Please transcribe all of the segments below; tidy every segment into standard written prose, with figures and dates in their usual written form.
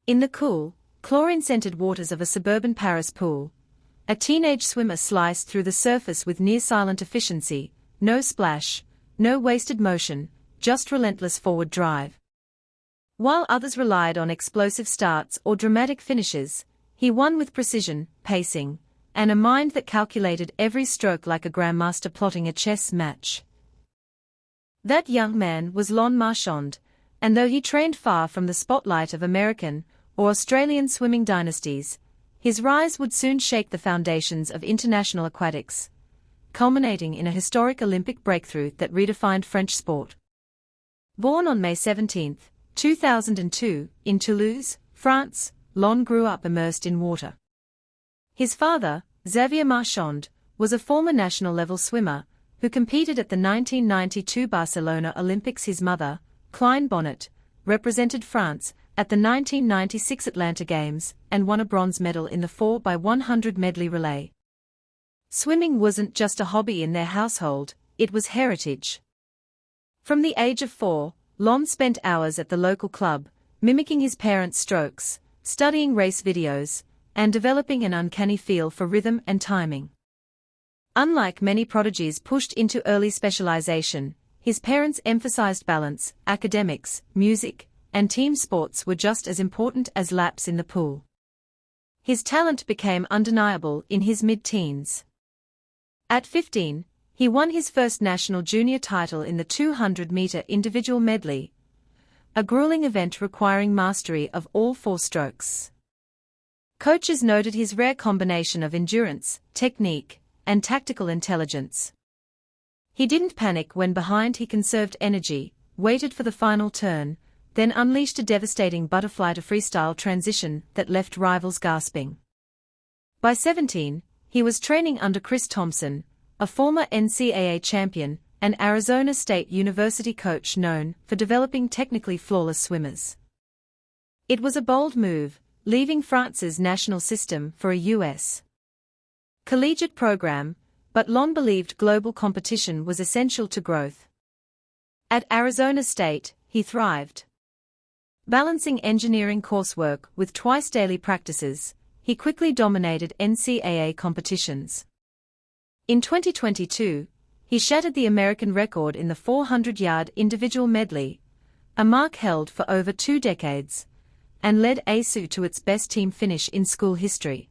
In the cool, chlorine-scented waters of a suburban Paris pool, a teenage swimmer sliced through the surface with near-silent efficiency, no splash, no wasted motion, just relentless forward drive. While others relied on explosive starts or dramatic finishes, he won with precision, pacing, and a mind that calculated every stroke like a grandmaster plotting a chess match. That young man was Léon Marchand, and though he trained far from the spotlight of American or Australian swimming dynasties, his rise would soon shake the foundations of international aquatics, culminating in a historic Olympic breakthrough that redefined French sport. Born on May 17, 2002, in Toulouse, France, Léon grew up immersed in water. His father, Xavier Marchand, was a former national-level swimmer who competed at the 1992 Barcelona Olympics. His mother, Klein Bonnet, represented France at the 1996 Atlanta Games and won a bronze medal in the 4x100 medley relay. Swimming wasn't just a hobby in their household, it was heritage. From the age of 4, Léon spent hours at the local club, mimicking his parents' strokes, studying race videos, and developing an uncanny feel for rhythm and timing. Unlike many prodigies pushed into early specialization, his parents emphasized balance. Academics, music, and team sports were just as important as laps in the pool. His talent became undeniable in his mid-teens. At 15, he won his first national junior title in the 200-meter individual medley, a grueling event requiring mastery of all 4 strokes. Coaches noted his rare combination of endurance, technique, and tactical intelligence. He didn't panic when behind. He conserved energy, waited for the final turn, then unleashed a devastating butterfly to freestyle transition that left rivals gasping. By 17, he was training under Chris Thompson, a former NCAA champion and Arizona State University coach known for developing technically flawless swimmers. It was a bold move, leaving France's national system for a U.S. collegiate program, but Léon believed global competition was essential to growth. At Arizona State, he thrived. Balancing engineering coursework with twice-daily practices, he quickly dominated NCAA competitions. In 2022, he shattered the American record in the 400-yard individual medley, a mark held for over 2 decades, and led ASU to its best team finish in school history.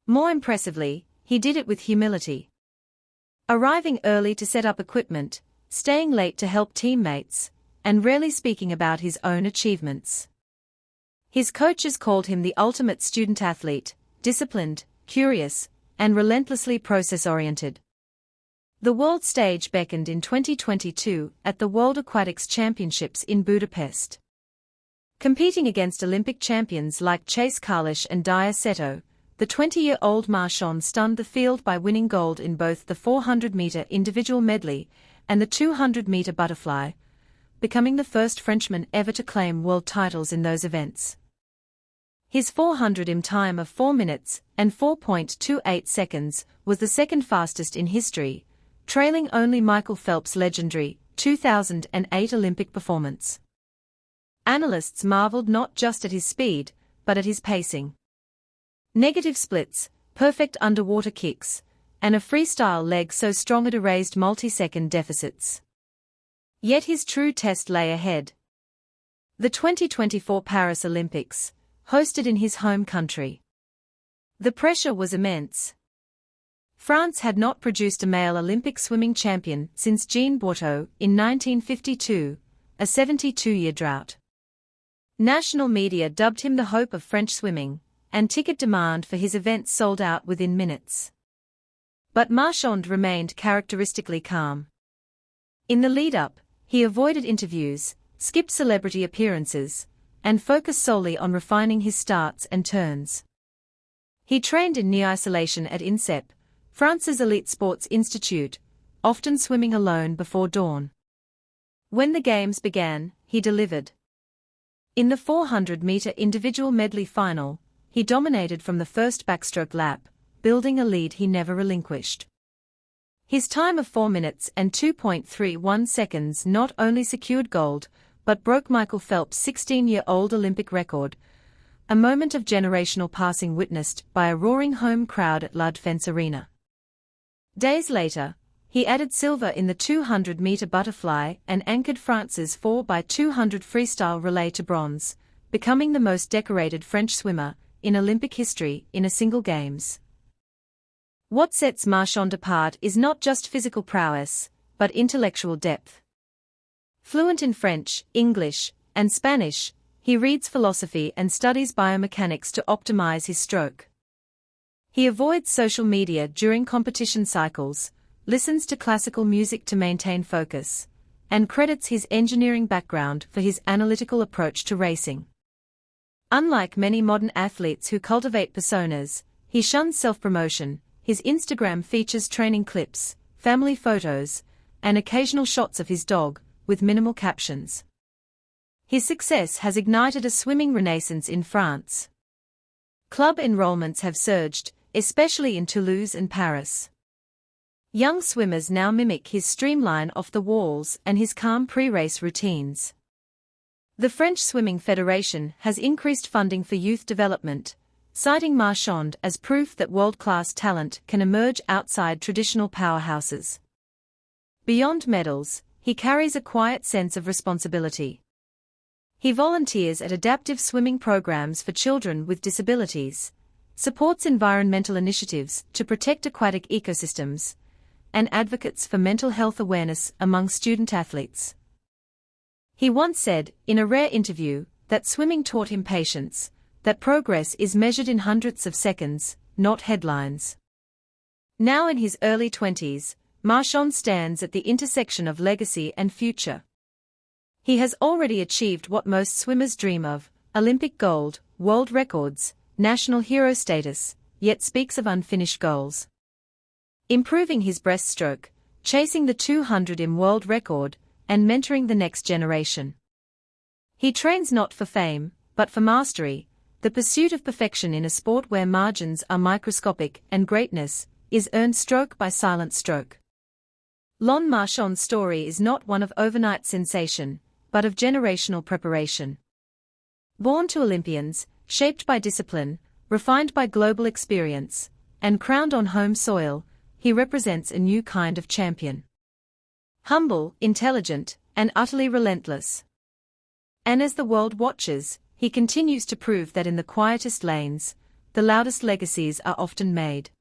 More impressively, he did it with humility. Arriving early to set up equipment, staying late to help teammates, and rarely speaking about his own achievements. His coaches called him the ultimate student-athlete, disciplined, curious, and relentlessly process-oriented. The world stage beckoned in 2022 at the World Aquatics Championships in Budapest. Competing against Olympic champions like Chase Carlish and Dia Seto, the 20-year-old Marchand stunned the field by winning gold in both the 400-meter individual medley and the 200-meter butterfly, becoming the first Frenchman ever to claim world titles in those events. His 400 time of 4 minutes and 4.28 seconds was the second fastest in history, trailing only Michael Phelps' legendary 2008 Olympic performance. Analysts marveled not just at his speed, but at his pacing. Negative splits, perfect underwater kicks, and a freestyle leg so strong it erased multi-second deficits. Yet his true test lay ahead. The 2024 Paris Olympics, hosted in his home country. The pressure was immense. France had not produced a male Olympic swimming champion since Jean Bourteau in 1952, a 72-year drought. National media dubbed him the hope of French swimming, and ticket demand for his events sold out within minutes. But Marchand remained characteristically calm. In the lead-up, he avoided interviews, skipped celebrity appearances, and focused solely on refining his starts and turns. He trained in near isolation at INSEP, France's elite sports institute, often swimming alone before dawn. When the games began, he delivered. In the 400-meter individual medley final, he dominated from the first backstroke lap, building a lead he never relinquished. His time of 4 minutes and 2.31 seconds not only secured gold, but broke Michael Phelps' 16-year-old Olympic record, a moment of generational passing witnessed by a roaring home crowd at La Défense Arena. Days later, he added silver in the 200-meter butterfly and anchored France's 4x200 freestyle relay to bronze, becoming the most decorated French swimmer in Olympic history in a single Games. What sets Marchand apart is not just physical prowess, but intellectual depth. Fluent in French, English, and Spanish, he reads philosophy and studies biomechanics to optimize his stroke. He avoids social media during competition cycles, listens to classical music to maintain focus, and credits his engineering background for his analytical approach to racing. Unlike many modern athletes who cultivate personas, he shuns self-promotion. His Instagram features training clips, family photos, and occasional shots of his dog, with minimal captions. His success has ignited a swimming renaissance in France. Club enrollments have surged, especially in Toulouse and Paris. Young swimmers now mimic his streamline off the walls and his calm pre-race routines. The French Swimming Federation has increased funding for youth development, citing Marchand as proof that world-class talent can emerge outside traditional powerhouses. Beyond medals, he carries a quiet sense of responsibility. He volunteers at adaptive swimming programs for children with disabilities, supports environmental initiatives to protect aquatic ecosystems, and advocates for mental health awareness among student athletes. He once said, in a rare interview, that swimming taught him patience, that progress is measured in hundredths of seconds, not headlines. Now in his early 20s, Marchand stands at the intersection of legacy and future. He has already achieved what most swimmers dream of: Olympic gold, world records, national hero status, yet speaks of unfinished goals. Improving his breaststroke, chasing the 200 world record, and mentoring the next generation. He trains not for fame, but for mastery, the pursuit of perfection in a sport where margins are microscopic and greatness is earned stroke by silent stroke. Léon Marchand's story is not one of overnight sensation, but of generational preparation. Born to Olympians, shaped by discipline, refined by global experience, and crowned on home soil, he represents a new kind of champion. Humble, intelligent, and utterly relentless. And as the world watches, he continues to prove that in the quietest lanes, the loudest legacies are often made.